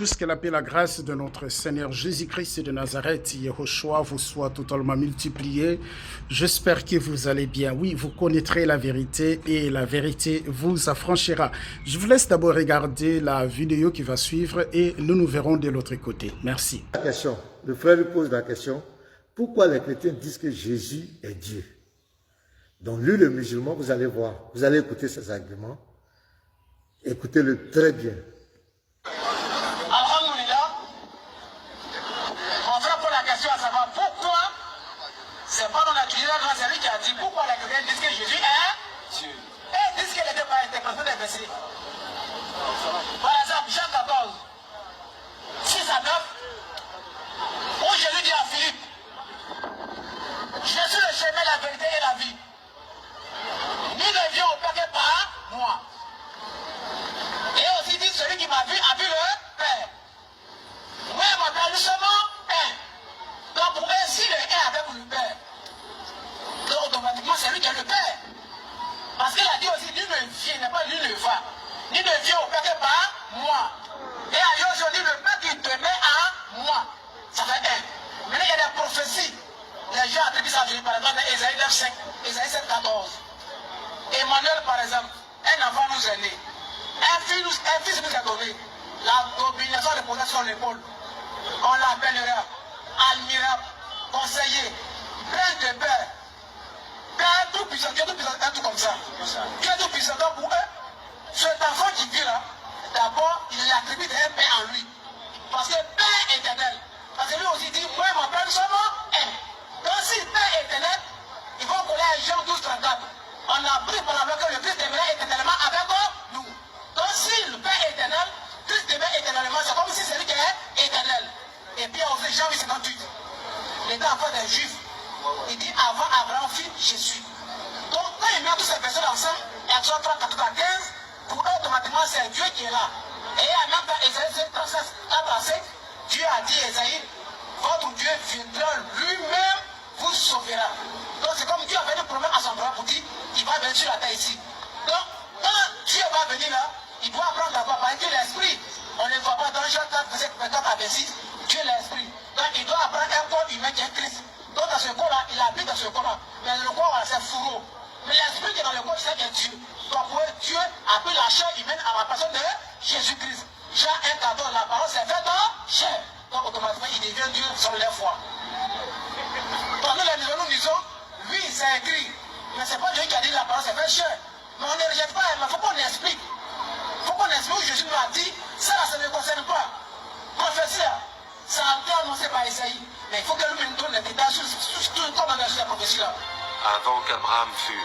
Tous que la paix et la grâce de notre Seigneur Jésus-Christ de Nazareth, Yehoshua, vous soit totalement multipliée. J'espère que vous allez bien. Oui, vous connaîtrez la vérité et la vérité vous affranchira. Je vous laisse d'abord regarder la vidéo qui va suivre et nous verrons de l'autre côté. Merci. La question, le frère lui pose la question, pourquoi les chrétiens disent que Jésus est Dieu? Donc lui, le musulman, vous allez voir, vous allez écouter ses arguments. Écoutez-le très bien. C'est pas dans la cuisine, c'est lui qui a dit pourquoi les chrétiens disent que Jésus est Dieu. Et ils disent qu'il n'était pas interprété des versets. Par exemple, Jean 14, 6 à 9, où Jésus dit à Philippe, je suis le chemin, la vérité et la vie. Nous ne viens au Père que par moi. Et aussi dit, celui qui m'a vu a vu le Père. Moi et mon Père, nous sommes un. Donc pour ainsi le un avec le Père. Donc automatiquement c'est lui qui est le Père. Parce qu'il a dit aussi, nul ne vient, n'est pas nul ne va. Nul ne vient au Père que par moi. Et ailleurs aujourd'hui, le Père qui te met à moi. Ça fait un. Maintenant il y a des prophéties. Les gens attribuent ça à Jésus, par exemple, dans Ésaïe 9, 5, Ésaïe 7, 14. Emmanuel, par exemple, un enfant nous est né. Un fils nous est donné. La domination reposait sur l'épaule. On l'appellera admirable, conseiller, prince de paix, père tout puissant, Dieu tout puissant, un tout comme ça. Dieu tout puissant, donc pour eux, cet enfant qui vit là, d'abord, il attribue un père en lui. Parce que Père éternel, parce que lui aussi dit, moi et mon Père, nous sommes un. Donc si Père éternel, il faut qu'on ait Jean 12, 34. On a pris par la loi que le Christ demeure éternellement avec nous. Donc si le Père est éternel, Christ demeure éternellement, c'est comme si c'est lui qui est éternel. Et puis aussi Jean 8, 58. Il était enfant des Juifs. Il dit avant Abraham fit Jésus. Donc quand il met tous ces personnes ensemble, Exode 30, 95, pour eux automatiquement c'est Dieu qui est là. Et en même temps, Ésaïe 36, 45, Dieu a dit à Ésaïe, votre Dieu viendra lui-même vous sauvera. Donc c'est comme Dieu avait une promesse à son droit pour dire, il va venir sur la terre ici. Donc quand Dieu va venir là, il doit apprendre d'abord par Dieu l'esprit. On ne voit pas dans Jean 4, verset 24 à 26, Dieu l'esprit. Donc il doit apprendre un corps humain qui est Christ. Donc dans ce corps-là, il habite dans ce corps-là. Mais le corps, c'est fourreau. Mais l'esprit qui est dans le corps, c'est que Dieu. Donc pour eux, Dieu a pris la chair humaine à la personne de Jésus-Christ. Jean 1, 14, la parole s'est faite en chair. Donc automatiquement, il devient Dieu sur les foi. Donc nous, les musulmans, nous disons, oui, c'est écrit. Mais ce n'est pas Dieu qui a dit la parole s'est faite chair. Mais on ne rejette pas, mais il faut qu'on explique. Il faut qu'on explique où Jésus nous a dit, ça là, ça ne me concerne pas. Prophétie là, ça a été annoncé par Isaïe. Mais il faut que nous nous donne les détails sur comment on a reçu la prophétie là. Avant qu'Abraham fût.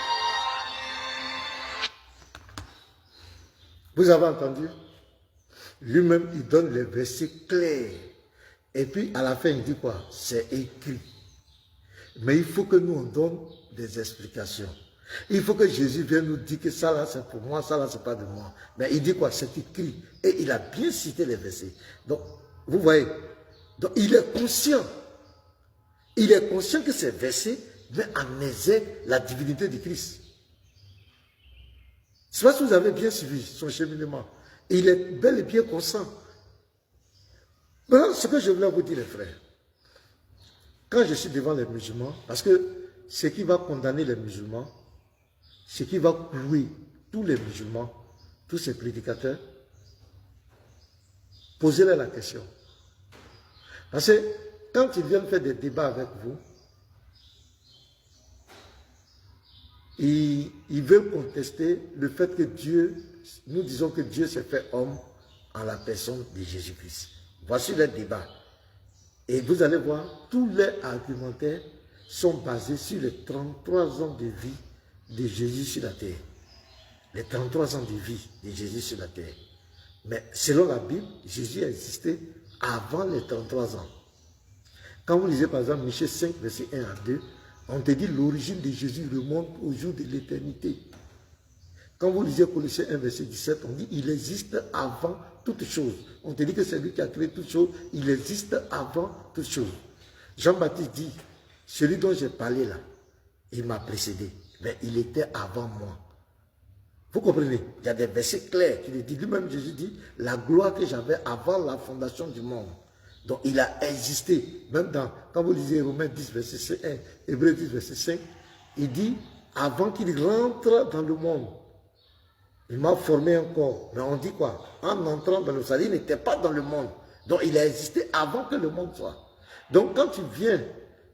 Vous avez entendu? Lui-même, il donne les versets clairs. Et puis, à la fin, il dit quoi? C'est écrit. Mais il faut que nous, on donne des explications. Il faut que Jésus vienne nous dire que ça là, c'est pour moi, ça là, c'est pas de moi. Mais il dit quoi? C'est écrit. Et il a bien cité les versets. Donc, vous voyez? Donc, il est conscient. Il est conscient que ces versets mettent en exergue la divinité de Christ. C'est parce que vous avez bien suivi son cheminement. Il est bel et bien conscient. Maintenant, ce que je voulais vous dire, les frères, quand je suis devant les musulmans, parce que ce qui va condamner les musulmans, ce qui va couler tous les musulmans, tous ces prédicateurs, posez-leur la question. Parce que quand ils viennent faire des débats avec vous, ils veulent contester le fait que Dieu, nous disons que Dieu s'est fait homme en la personne de Jésus-Christ. Voici le débat. Et vous allez voir, tous les argumentaires sont basés sur les 33 ans de vie de Jésus sur la terre. Les 33 ans de vie de Jésus sur la terre. Mais selon la Bible, Jésus a existé avant les 33 ans. Quand vous lisez par exemple Michée 5, verset 1 à 2, on te dit l'origine de Jésus remonte au jour de l'éternité. Quand vous lisez Colossiens 1, verset 17, on dit il existe avant toutes choses. On te dit que c'est lui qui a créé toutes choses, il existe avant toutes choses. Jean-Baptiste dit, celui dont j'ai parlé là, il m'a précédé, mais il était avant moi. Vous comprenez? Il y a des versets clairs qui le disent. Lui-même, Jésus dit, la gloire que j'avais avant la fondation du monde. Donc, il a existé. Même quand vous lisez Romains 10, verset 1, Hébreux 10, verset 5, il dit, avant qu'il rentre dans le monde, il m'a formé un corps. Mais on dit quoi? En entrant dans le salut, il n'était pas dans le monde. Donc, il a existé avant que le monde soit. Donc, quand tu viens,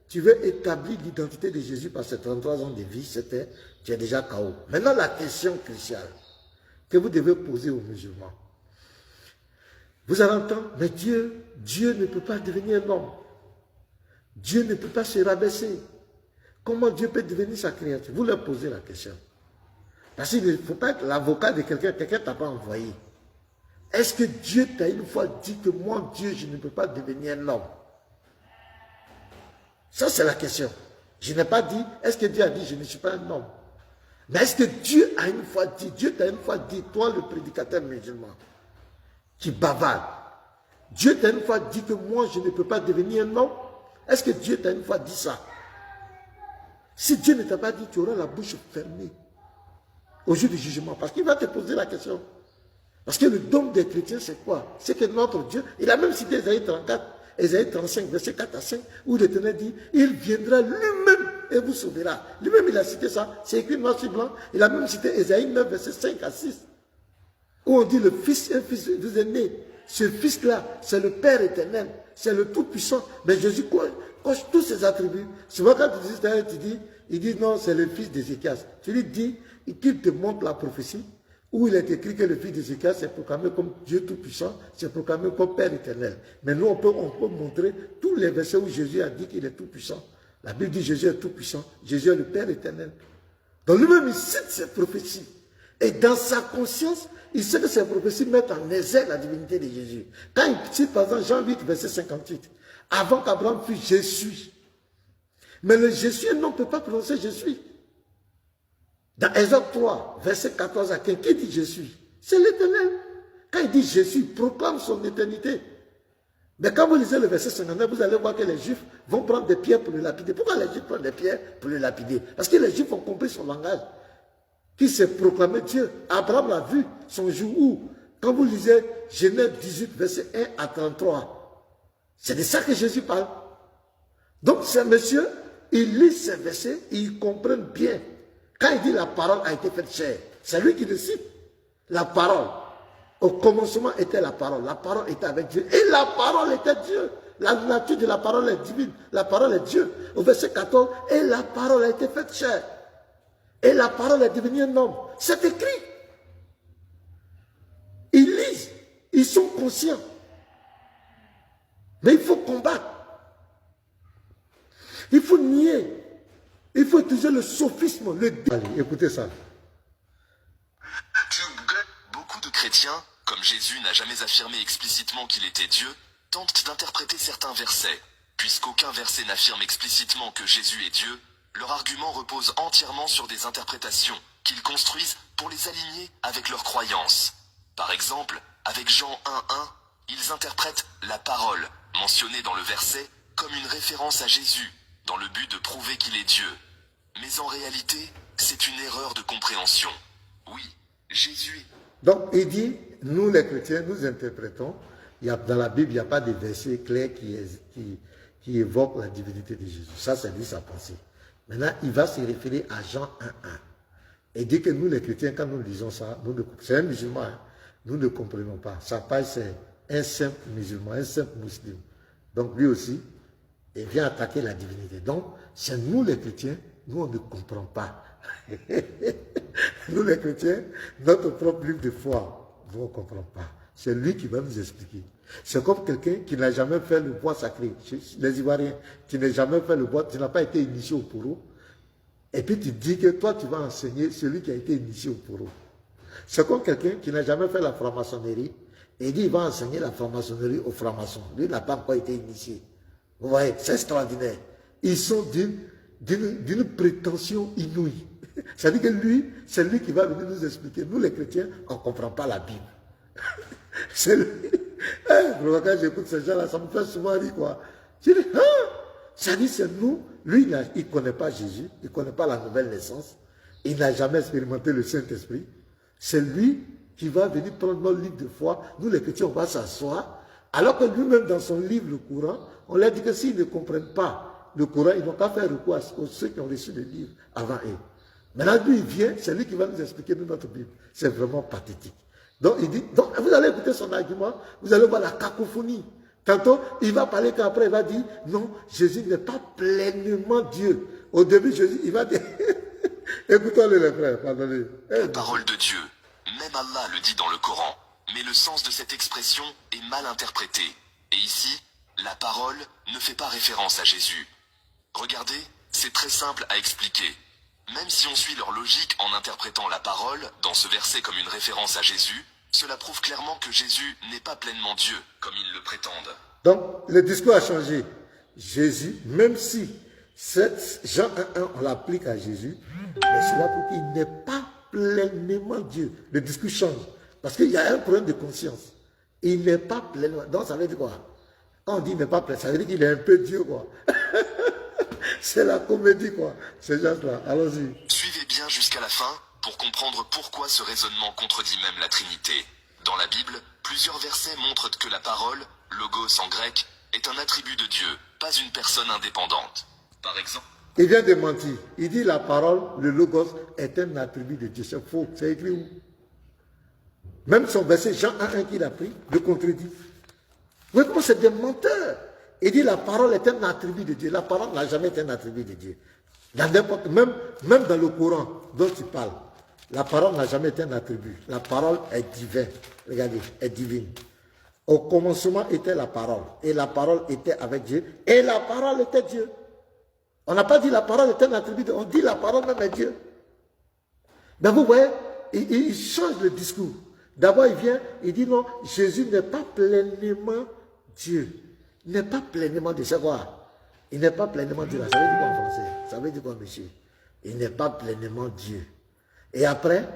tu veux établir l'identité de Jésus par ces 33 ans de vie, tu es déjà KO. Maintenant, la question cruciale que vous devez poser aux musulmans. Vous allez entendre, mais Dieu ne peut pas devenir un homme. Dieu ne peut pas se rabaisser. Comment Dieu peut devenir sa créature? Vous leur posez la question. Parce qu'il ne faut pas être l'avocat de quelqu'un ne t'a pas envoyé. Est-ce que Dieu t'a une fois dit que moi, Dieu, je ne peux pas devenir un homme? Ça, c'est la question. Je n'ai pas dit, est-ce que Dieu a dit, je ne suis pas un homme? Mais est-ce que Dieu a une fois dit, Dieu t'a une fois dit, toi, le prédicateur musulman, qui bavarde, Dieu t'a une fois dit que moi, je ne peux pas devenir un homme? Est-ce que Dieu t'a une fois dit ça? Si Dieu ne t'a pas dit, tu auras la bouche fermée au jour du jugement. Parce qu'il va te poser la question. Parce que le don des chrétiens, c'est quoi? C'est que notre Dieu, il a même cité Ésaïe 34, Ésaïe 35, verset 4 à 5, où l'Éternel dit, il viendra lui-même et vous sauvera. Lui-même, il a cité ça. C'est écrit noir sur blanc. Il a même cité Ésaïe 9, verset 5 à 6, où on dit, le Fils, un Fils vous est né. Ce Fils-là, c'est le Père éternel. C'est le Tout-Puissant. Mais Jésus coche tous ses attributs. Souvent, quand tu dis, il dit non, c'est le fils d'Ézéchias. Tu lui dis qu'il te montre la prophétie où il est écrit que le fils d'Ézéchias est proclamé comme Dieu Tout-Puissant, c'est proclamé comme Père éternel. Mais nous, on peut montrer tous les versets où Jésus a dit qu'il est Tout-Puissant. La Bible dit Jésus est Tout-Puissant, Jésus est le Père éternel. Donc lui-même, il cite ces prophéties. Et dans sa conscience, il sait que ces prophéties mettent en exergue la divinité de Jésus. Quand il cite par exemple Jean 8, verset 58, avant qu'Abraham fût je suis. Mais le je suis, non, ne peut pas prononcer je suis. Dans Exode 3, verset 14 à 15, qui dit je suis? C'est l'Éternel. Quand il dit je suis, il proclame son éternité. Mais quand vous lisez le verset 59, vous allez voir que les Juifs vont prendre des pierres pour le lapider. Pourquoi les Juifs prennent des pierres pour le lapider? Parce que les Juifs ont compris son langage. Qui s'est proclamé Dieu. Abraham l'a vu, son jour où, quand vous lisez Genèse 18, verset 1 à 33, c'est de ça que Jésus parle. Donc, ce monsieur, il lit ces versets, il comprend bien. Quand il dit la parole a été faite chair, c'est lui qui le cite. La parole. Au commencement était la parole était avec Dieu. Et la parole était Dieu. La nature de la parole est divine. La parole est Dieu. Au verset 14, et la parole a été faite chair. Et la parole est devenue un homme. C'est écrit. Ils lisent. Ils sont conscients. Mais il faut combattre. Il faut nier. Il faut utiliser le sophisme. Allez, écoutez ça. Beaucoup de chrétiens, comme Jésus n'a jamais affirmé explicitement qu'il était Dieu, tentent d'interpréter certains versets. Puisqu'aucun verset n'affirme explicitement que Jésus est Dieu, leur argument repose entièrement sur des interprétations qu'ils construisent pour les aligner avec leurs croyances. Par exemple, avec Jean 1.1, ils interprètent la parole, mentionnée dans le verset, comme une référence à Jésus, dans le but de prouver qu'il est Dieu. Mais en réalité, c'est une erreur de compréhension. Oui, Jésus est... Donc, il dit, nous les chrétiens, nous interprétons, dans la Bible, il n'y a pas de verset clair qui évoque la divinité de Jésus. Ça, c'est lui sa pensée. Maintenant, il va se référer à Jean 1.1. Et dit que nous, les chrétiens, quand nous lisons ça, c'est un musulman, hein, nous ne comprenons pas. Sa page, c'est un simple musulman, un simple musulman. Donc, lui aussi, il vient attaquer la divinité. Donc, c'est nous, les chrétiens, nous, on ne comprend pas. Nous, les chrétiens, notre propre livre de foi, nous, on ne comprend pas. C'est lui qui va nous expliquer. C'est comme quelqu'un qui n'a jamais fait le bois sacré. Les Ivoiriens, tu n'as jamais fait le bois, tu n'as pas été initié au poro. Et puis tu dis que toi, tu vas enseigner celui qui a été initié au poro. C'est comme quelqu'un qui n'a jamais fait la franc-maçonnerie. Et il dit, il va enseigner la franc-maçonnerie aux francs-maçons. Lui, il n'a pas encore été initié. Vous voyez, c'est extraordinaire. Ils sont d'une prétention inouïe. C'est-à-dire que lui, c'est lui qui va venir nous expliquer. Nous, les chrétiens, on ne comprend pas la Bible. C'est lui. Quand j'écoute ces gens-là, ça me fait souvent rire, quoi. Je dis, ça dit, c'est nous. Lui, il ne connaît pas Jésus, il ne connaît pas la nouvelle naissance, il n'a jamais expérimenté le Saint-Esprit. c'est lui qui va venir prendre notre livre de foi. Nous, les chrétiens, on va s'asseoir. Alors que lui-même, dans son livre, le Coran, on leur dit que s'ils ne comprennent pas le Coran, ils n'ont qu'à faire recours à ceux qui ont reçu le livre avant eux. Maintenant, lui, il vient, c'est lui qui va nous expliquer notre Bible. C'est vraiment pathétique. Donc, il dit, donc, vous allez écouter son argument, vous allez voir la cacophonie. Tantôt, il va parler qu'après, il va dire, non, Jésus n'est pas pleinement Dieu. Au début, Jésus, il va dire, écoutons-le les frères, pardonnez. La parole de Dieu, même Allah le dit dans le Coran, mais le sens de cette expression est mal interprété. Et ici, la parole ne fait pas référence à Jésus. Regardez, c'est très simple à expliquer. Même si on suit leur logique en interprétant la parole dans ce verset comme une référence à Jésus, cela prouve clairement que Jésus n'est pas pleinement Dieu, comme ils le prétendent. Donc, le discours a changé. Jésus, même si Jean 1.1, on l'applique à Jésus, mais cela prouve qu'il n'est pas pleinement Dieu. Le discours change. Parce qu'il y a un problème de conscience. Il n'est pas pleinement. Donc, ça veut dire quoi? Quand on dit il n'est pas pleinement, ça veut dire qu'il est un peu Dieu, quoi. C'est la comédie, quoi. Ces gens-là. Allons-y. Suivez bien jusqu'à la fin pour comprendre pourquoi ce raisonnement contredit même la Trinité. Dans la Bible, plusieurs versets montrent que la parole, logos en grec, est un attribut de Dieu, pas une personne indépendante. Par exemple, Il vient de mentir. Il dit la parole, le logos, est un attribut de Dieu. C'est faux. C'est écrit où? Même son verset Jean 1.1 qu'il a pris, le contredit. Vous voyez comment c'est des menteurs. Il dit la parole est un attribut de Dieu. La parole n'a jamais été un attribut de Dieu. Même dans le Coran dont tu parles, la parole n'a jamais été un attribut. La parole est divine. Regardez, est divine. Au commencement était la parole. Et la parole était avec Dieu. Et la parole était Dieu. On n'a pas dit la parole est un attribut. On dit la parole même est Dieu. Mais vous voyez, il change le discours. D'abord, il vient, il dit non, Jésus n'est pas pleinement Dieu. Il n'est pas pleinement Dieu. C'est quoi? Il n'est pas pleinement Dieu. Ça veut dire quoi en français? Ça veut dire quoi, monsieur? Il n'est pas pleinement Dieu. Et après,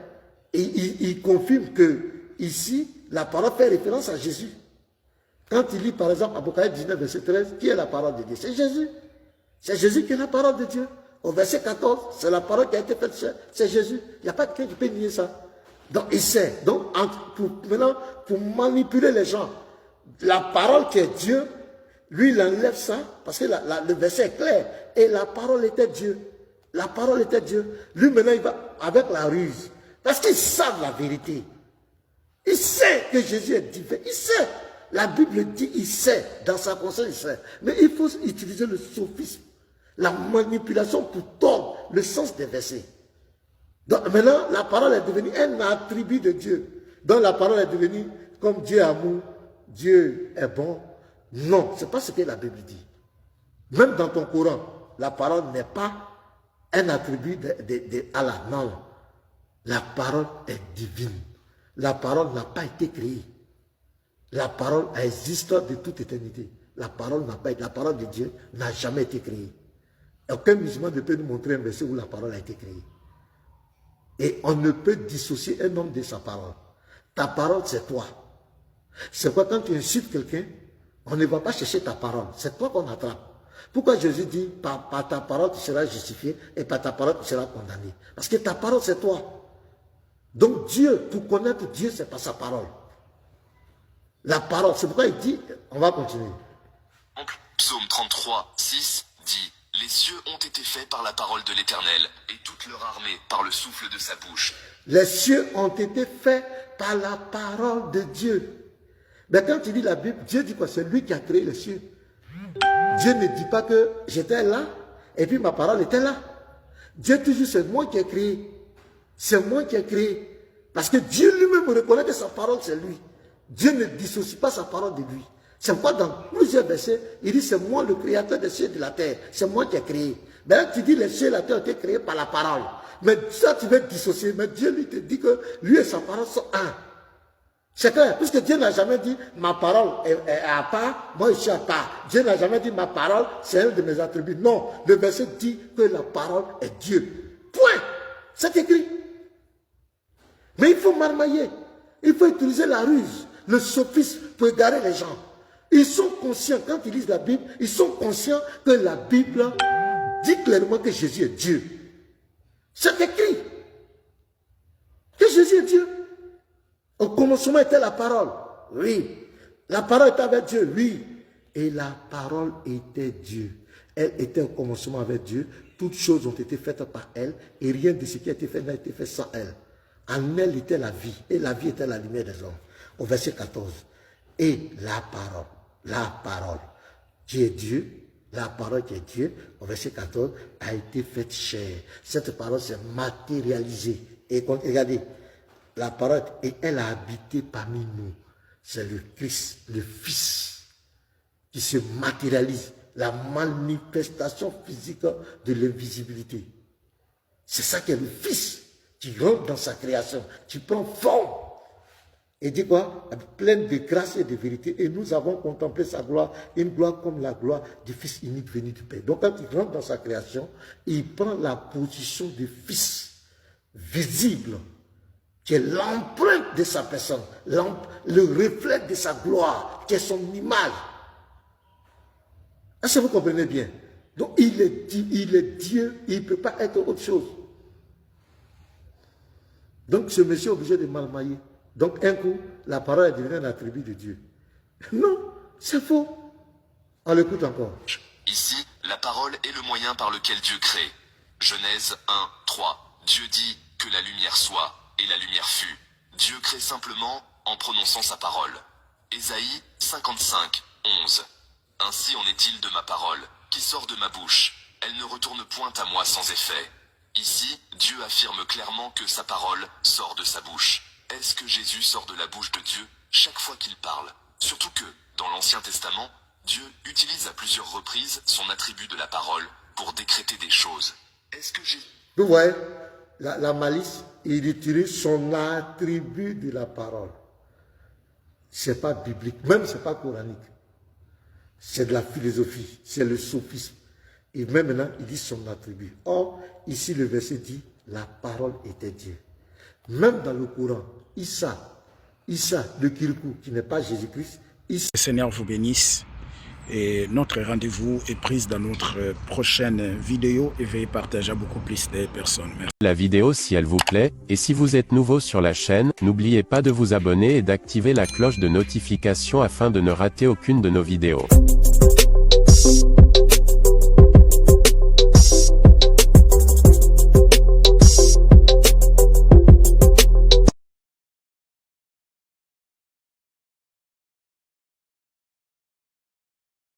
il confirme que ici, la parole fait référence à Jésus. Quand il lit par exemple Apocalypse 19, verset 13, qui est la parole de Dieu? C'est Jésus. C'est Jésus qui est la parole de Dieu. Au verset 14, c'est la parole qui a été faite, c'est Jésus. Il n'y a pas quelqu'un qui peut nier ça. Donc il sait. Donc maintenant, pour manipuler les gens, la parole qui est Dieu, lui il enlève ça, parce que le verset est clair. Et la parole était Dieu. La parole était Dieu. Lui maintenant il va avec la ruse. Parce qu'ils savent la vérité. Il sait que Jésus est divin. Il sait. La Bible dit, il sait. Dans sa conscience, il sait. Mais il faut utiliser le sophisme. La manipulation pour tordre le sens des versets. Donc maintenant, la parole est devenue un attribut de Dieu. Donc la parole est devenue comme Dieu est amour, Dieu est bon. Non, ce n'est pas ce que la Bible dit. Même dans ton Coran, la parole n'est pas un attribut d'Allah. Non. La parole est divine. La parole n'a pas été créée. La parole existe de toute éternité. La parole de Dieu n'a jamais été créée. Aucun musulman ne peut nous montrer un verset où la parole a été créée. Et on ne peut dissocier un homme de sa parole. Ta parole, c'est toi. C'est quoi quand tu insultes quelqu'un, on ne va pas chercher ta parole. C'est toi qu'on attrape. Pourquoi Jésus dit, par ta parole tu seras justifié et par ta parole tu seras condamné? Parce que ta parole, c'est toi. Donc Dieu, pour connaître Dieu, c'est par sa parole. La parole, c'est pourquoi il dit, on va continuer. Psaume 33, 6 dit, les cieux ont été faits par la parole de l'Éternel, et toute leur armée par le souffle de sa bouche. Les cieux ont été faits par la parole de Dieu. Mais quand tu lis la Bible, Dieu dit quoi? C'est lui qui a créé les cieux. Dieu ne dit pas que j'étais là, et puis ma parole était là. Dieu toujours, c'est moi qui ai créé. C'est moi qui ai créé. Parce que Dieu lui-même reconnaît que sa parole, c'est lui. Dieu ne dissocie pas sa parole de lui. C'est pourquoi dans plusieurs versets, il dit c'est moi le créateur des cieux et de la terre. C'est moi qui ai créé. Mais là, tu dis les cieux et la terre ont été créés par la parole. Mais ça, tu veux dissocier. Mais Dieu lui te dit que lui et sa parole sont un. C'est clair. Puisque Dieu n'a jamais dit ma parole est à part, moi je suis à part. Dieu n'a jamais dit ma parole, c'est un de mes attributs. Non. Le verset dit que la parole est Dieu. Point. C'est écrit. Mais il faut marmailler. Il faut utiliser la ruse, le sophisme pour égarer les gens. Ils sont conscients, quand ils lisent la Bible, ils sont conscients que la Bible dit clairement que Jésus est Dieu. C'est écrit que Jésus est Dieu. Au commencement était la parole. Oui. La parole était avec Dieu. Oui. Et la parole était Dieu. Elle était au commencement avec Dieu. Toutes choses ont été faites par elle. Et rien de ce qui a été fait n'a été fait sans elle. En elle était la vie. Et la vie était la lumière des hommes. Au verset 14. Et la parole qui est Dieu, la parole qui est Dieu, au verset 14, a été faite chair. Cette parole s'est matérialisée. Et regardez, la parole, et elle a habité parmi nous. C'est le Christ, le Fils, qui se matérialise. La manifestation physique de l'invisibilité. C'est ça qui est le Fils, qui rentre dans sa création, qui prend forme. Et dit quoi? Pleine de grâce et de vérité. Et nous avons contemplé sa gloire, une gloire comme la gloire du Fils unique venu du Père. Donc quand il rentre dans sa création, il prend la position de Fils visible, qui est l'empreinte de sa personne, le reflet de sa gloire, qui est son image. Est-ce que vous comprenez bien? Donc il est Dieu, il ne peut pas être autre chose. Donc ce monsieur est obligé de malmailler. Donc un coup, la parole est devenue un attribut de Dieu. Non, c'est faux. On l'écoute encore. Ici, la parole est le moyen par lequel Dieu crée. Genèse 1, 3. Dieu dit que la lumière soit, et la lumière fut. Dieu crée simplement en prononçant sa parole. Ésaïe 55, 11. Ainsi en est-il de ma parole, qui sort de ma bouche. Elle ne retourne point à moi sans effet. Ici, Dieu affirme clairement que sa parole sort de sa bouche. Est-ce que Jésus sort de la bouche de Dieu chaque fois qu'il parle? Surtout que, dans l'Ancien Testament, Dieu utilise à plusieurs reprises son attribut de la parole pour décréter des choses. Est-ce que Jésus... Vous voyez, la malice, il utilise son attribut de la parole. C'est pas biblique, même c'est pas coranique. C'est de la philosophie, c'est le sophisme. Et même maintenant, il dit son attribut. Or, ici le verset dit, la parole était Dieu. Même dans le Coran, Issa, le Kirikou, qui n'est pas Jésus-Christ, Le Seigneur vous bénisse. Et notre rendez-vous est pris dans notre prochaine vidéo et veuillez partager à beaucoup plus de personnes. Merci. La vidéo si elle vous plaît, et si vous êtes nouveau sur la chaîne, n'oubliez pas de vous abonner et d'activer la cloche de notification afin de ne rater aucune de nos vidéos.